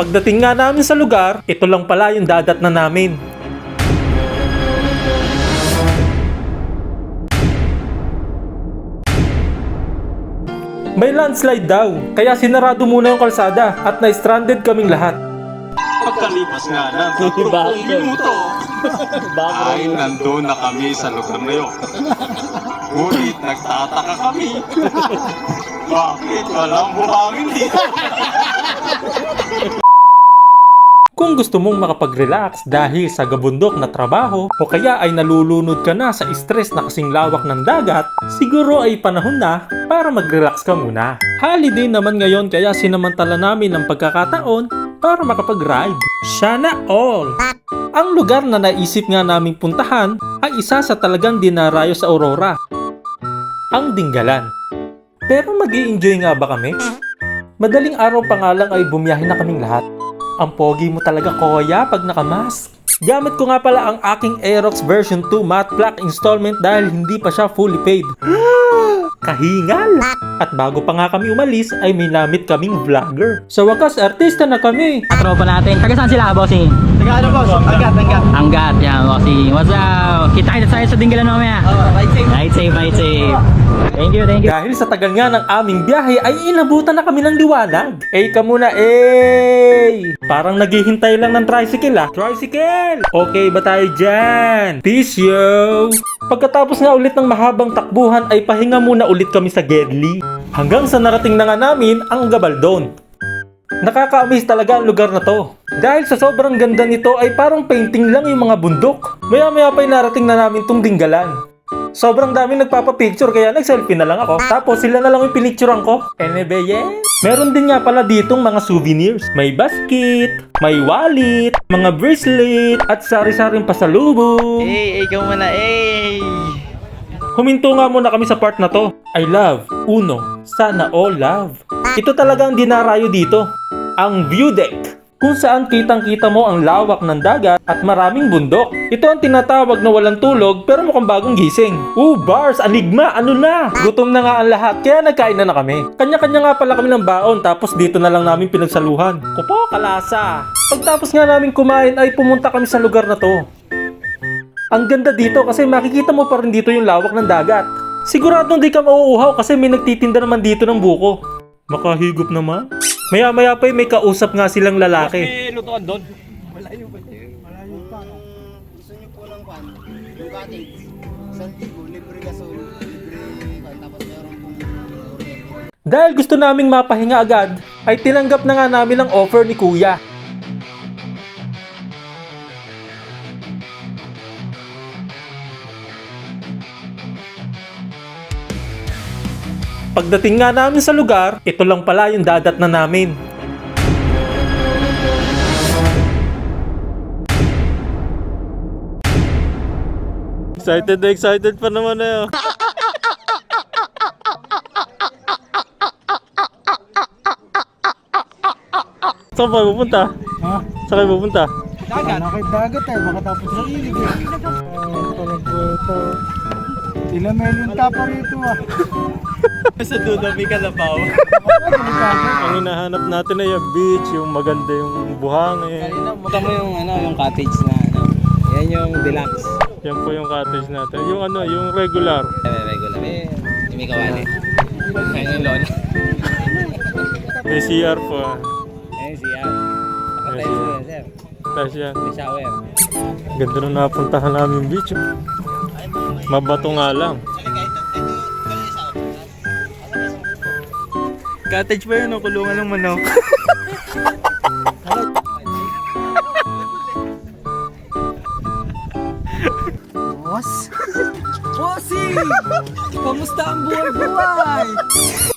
Pagdating nga namin sa lugar, ito lang pala yung dadat na namin. May landslide daw, kaya sinarado muna yung kalsada at na-stranded kaming lahat. Pagkalipas nga ng 30 minuto, ay nandun na kami sa lugar na yun. Ngunit nagtataka kami, bakit walang buhangin dito? Kung gusto mong makapag-relax dahil sa gabundok na trabaho o kaya ay nalulunod ka na sa stress na kasing lawak ng dagat, siguro ay panahon na para mag-relax ka muna. Holiday naman ngayon kaya sinamantala namin ang pagkakataon para makapag-ride. Sana all! Ang lugar na naisip nga naming puntahan ay isa sa talagang dinarayo sa Aurora, ang Dingalan. Pero mag-i-enjoy nga ba kami? Madaling araw pa nga lang ay bumiyahe na kaming lahat. Ang pogi mo talaga, kuya, pag nakamask. Gamit ko nga pala ang aking Aerox version 2 matte black installment dahil hindi pa siya fully paid. Kahingal! At bago pa nga kami umalis ay may namit kaming vlogger. Sa wakas, artista na kami. Tropa natin. Taga saan sila, bossing? Taga ano boss? Anggat. Anggat, yan, bossing. What's up? Kita kita tayo sa Dingalan mamaya. Ride safe, ride safe. Thank you. Dahil sa tagal nga ng aming biyahe ay inabutan na kami ng liwanag. Ka muna, Parang naghihintay lang ng tricycle Tricycle! Okay ba tayo dyan? Peace yo! Pagkatapos nga ulit ng mahabang takbuhan ay pahinga muna ulit kami sa Gedli. Hanggang sa narating na nga namin ang Gabaldon. Nakaka-amaze talaga ang lugar na to. Dahil sa sobrang ganda nito ay parang painting lang yung mga bundok. Maya-maya pa ay narating na namin tong Dingalan. Sobrang dami nagpapapicture kaya nag-selfie na lang ako. Tapos sila na lang yung pinicturean ko. Yes! Meron din nga pala ditong mga souvenirs. May basket, may wallet, mga bracelet, at sari-saring pasalubong. Ikaw muna, Huminto nga muna kami sa part na to. I love, uno, sana all love. Ito talaga ang dinarayo dito. Ang view deck. Kung saan kitang-kita mo ang lawak ng dagat at maraming bundok. Ito ang tinatawag na walang tulog pero mukhang bagong gising. Bars, anigma, ano na? Gutom na nga ang lahat kaya nagkain na kami. Kanya-kanya nga pala kami ng baon tapos dito na lang namin pinagsaluhan. Kupo, kalasa. Pagtapos nga namin kumain ay pumunta kami sa lugar na to. Ang ganda dito kasi makikita mo pa rin dito yung lawak ng dagat. Siguradong di ka mauuhaw kasi may nagtitinda naman dito ng buko. Makahigop naman. Maya-maya pa may kausap nga silang lalaki. Lutuan doon. Malayo pa. Gusto niyo po ng pan, yung cottage. San Diego, libre gasol, libre pan, tapos meron pong kuryente. Dahil gusto naming mapahinga agad, ay tinanggap na nga namin ang offer ni Kuya. Pagdating nga namin sa lugar, ito lang pala yung dadat na namin. Excited pa naman na yun. Saan kayo pupunta? Saan kayo pupunta? Dagat baka tapos sa ilig Ilan yung tapa rito Sa Dudami Kalabaw. Ang hinahanap natin ay yung beach, yung maganda yung buhangin. Mukha mo yung cottage na yan yung deluxe. Yan po yung cottage natin. Yung yung regular. Regular. May kawali. Kaya yung lola. May CR po. Ayun siya. Nakatayo mo yan, sir. Tapos yan. May shower. Ganda nung napuntahan namin beach. Mabato nga lang. Cottage pa yun, kulungan ng manok. Bossy! Kamusta ang buhay-buhay?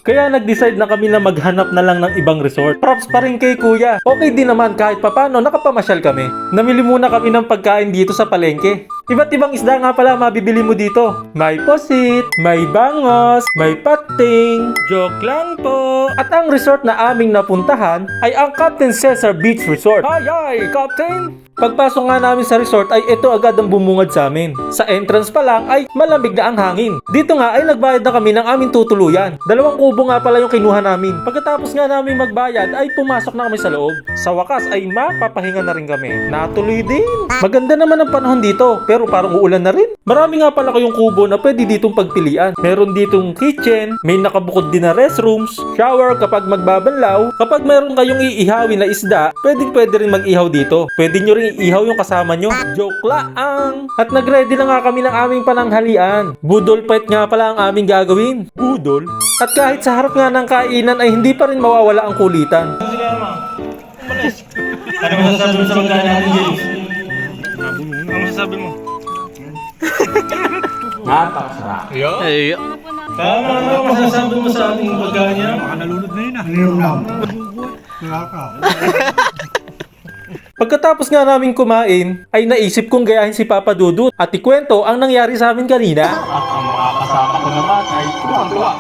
Kaya nag-decide na kami na maghanap na lang ng ibang resort. Props pa rin kay Kuya. Okay din naman kahit papano nakapamasyal kami. Namili muna kami ng pagkain dito sa palengke. Iba't ibang isda nga pala mabibili mo dito. May posit, may bangos, may pating. Joke lang po. At ang resort na aming napuntahan ay ang Captain Cesar Beach Resort. Ay, Captain! Pagpasok nga namin sa resort ay ito agad ang bumungad sa amin. Sa entrance pa lang ay malamig na ang hangin. Dito nga ay nagbayad na kami ng aming tutuluyan. 2 kubo nga pala yung kinuha namin. Pagkatapos nga namin magbayad ay pumasok na kami sa loob. Sa wakas ay mapapahinga na rin kami. Natuloy din. Maganda naman ang panahon dito pero parang uulan na rin. Marami nga pala kayong kubo na pwede ditong pagpilian. Meron ditong kitchen, may nakabukod din na restrooms, shower kapag magbabanlaw. Kapag meron kayong iihawin na isda, pwede rin mag-ihaw dito. Pwede nyo rin ihaw yung kasama nyo. Joke lang! At nag-ready na nga kami ng aming pananghalian. Budol fight nga pala ang aming gagawin. Budol? At kahit sa harap nga ng kainan ay hindi pa rin mawawala ang kulitan. Ano masasabi mo sa pagkain natin, James? Ano masasabi mo? Napakasarap. Ay, Tama na, masasabi mo sa ating pagkain niya? Pagkatapos nga namin kumain, ay naisip kong gayahin si Papa Dudut at ikwento ang nangyari sa amin kanina. At ang mga kasama ko naman ay tuwang-tuwa.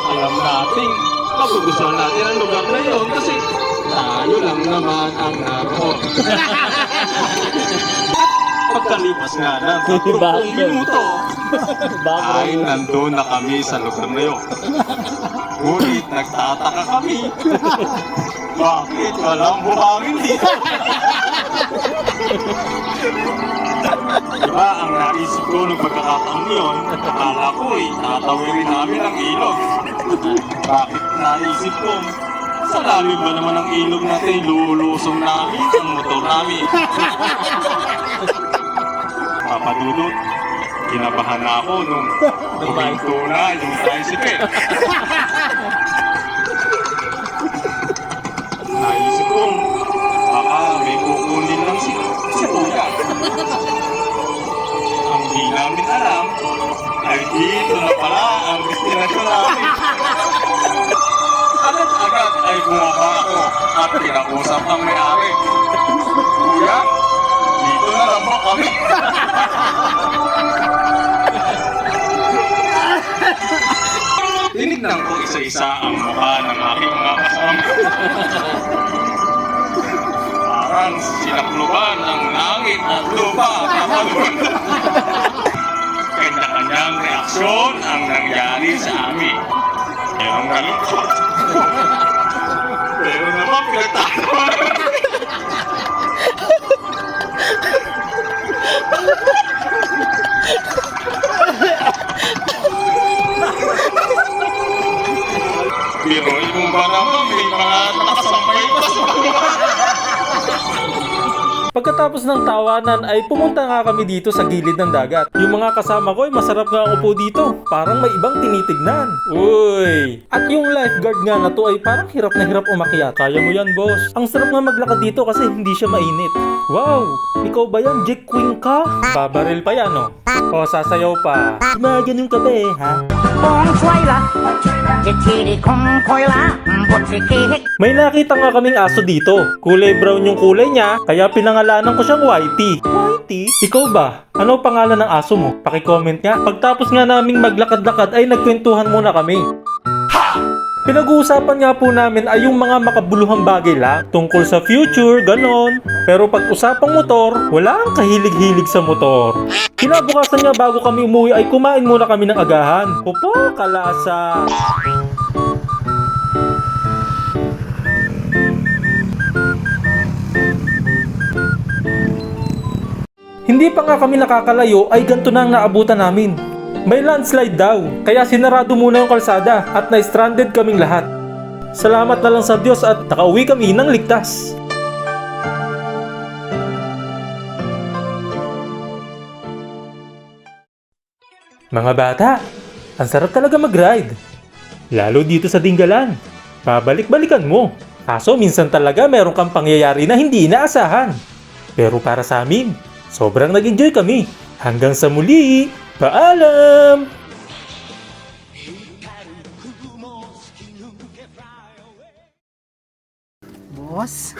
Alam natin, magugustuhan natin ang lugar na yun kasi tayo lang naman ang naroon. Pagkalipas nga ng 30 minuto, ay nandun na kami sa lugar na yun. Ngunit nagtataka kami. Bakit walang buhangin dito? Diba ang naisip ko nung pagkakataon yun, akala ko tatawirin namin ang ilog. Bakit naisip ko, sa lalim ba naman ang ilog natin, lulusong namin ang motor namin. Papadudot, kinabahan na ako nung huminto na yung tricycle. Naisip ko, baka may kukunin lang si Kuya. Ang di namin alam, ay dito na pala ang destinasyon namin. Agad-agad ay bumaba ako at pinakusap ang may-ari. Kuya, dito na lang ba kami? Tinignan ko isa-isa ang mukha ng aking mga kasama. Parang sinakluban ang langit at lupa kapalun. Kanya-kanyang reaksyon ang nangyari sa amin. Merong nalungkot. Pero naman pinagtatawa. Biroy mo ba naman may mga nakasampay pa sa baba? Pagkatapos ng tawanan ay pumunta nga kami dito sa gilid ng dagat. Yung mga kasama ko ay masarap nga ang upo dito. Parang may ibang tinitignan. Uy! At yung lifeguard nga na to ay parang hirap na hirap umakyat. Kaya mo yan, boss. Ang sarap nga maglakad dito kasi hindi siya mainit. Wow! Ikaw ba yan, Jack Queen ka? Babaril pa yan, no? O, sasayaw pa. Gumaganong ka ba ha? May nakita nga kaming aso dito. Kulay brown yung kulay niya, kaya pinangalanan ko siyang Whitey. Whitey? Ikaw ba? Ano pangalan ng aso mo? Paki-comment nga. Pagtapos nga naming maglakad-lakad ay nagkwentuhan muna kami. Pinag-uusapan nga po namin ay yung mga makabuluhang bagay lang tungkol sa future, ganon. Pero pag usapang motor, wala ang kahilig-hilig sa motor. Kinabukasan nga bago kami umuwi ay kumain muna kami ng agahan. Opo, kalasa. Hindi pa nga kami nakakalayo ay ganito na ang naabutan namin. May landslide daw, kaya sinarado muna yung kalsada at na-stranded kaming lahat. Salamat na lang sa Diyos at nakauwi kami ng ligtas. Mga bata, ang sarap talaga mag-ride. Lalo dito sa Dingalan. Babalik-balikan mo. Kaso minsan talaga meron kang pangyayari na hindi inaasahan. Pero para sa amin, sobrang nag-enjoy kami. Hanggang sa muli! Paalam! Boss?